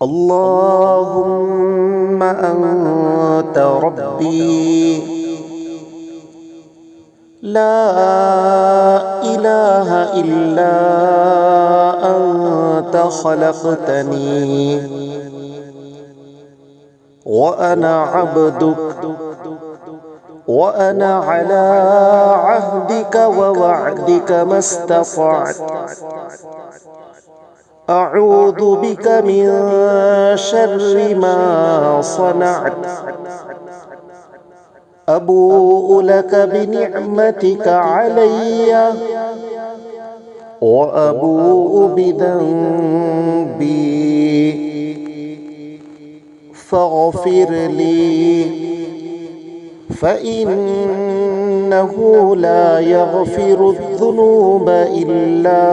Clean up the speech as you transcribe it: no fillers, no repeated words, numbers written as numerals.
اللهم أنت ربي لا إله إلا أنت خلقتني وأنا عبدك وأنا على عهدك ووعدك ما استطعت أعوذ بك من شر ما صنعت أبوء لك بنعمتك علي وأبوء بذنبي فاغفر لي فإنه لا يغفر الذنوب إلا